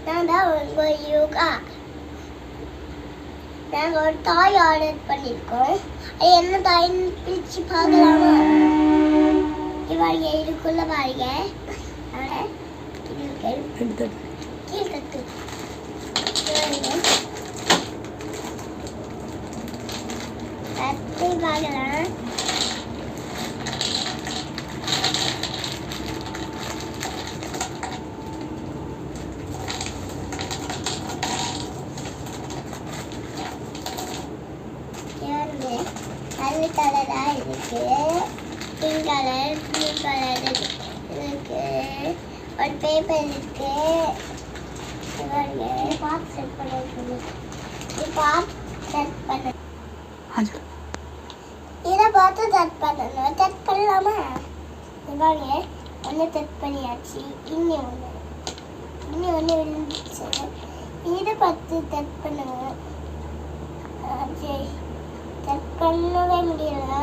நான் தான் உங்க யோகா. நாங்கள் ஒரு டாய் ஆர்டர் பண்ணியிருக்கோம். அது என்ன டாய்ன்னு பிரித்து பார்க்கலாமா? பாருங்க, இதுக்குள்ள பாருங்க. கீழ்கட்டு கட்டி பார்க்கலாம். நல்ல கலரா இருக்கு. பிங்க் கலர், ப்ளூ கலர் இருக்கு. ஒரு பேப்பர் இருக்கு. பாத் செட் பண்ண இதை பார்த்து செட் பண்ணணும். செட் பண்ணலாமா? பாருங்க, ஒன்று செட் பண்ணியாச்சு. இன்னும் ஒன்று விழுந்துச்சு. இதை பார்த்து செட் பண்ணுங்க. செட் பண்ணவே முடியல.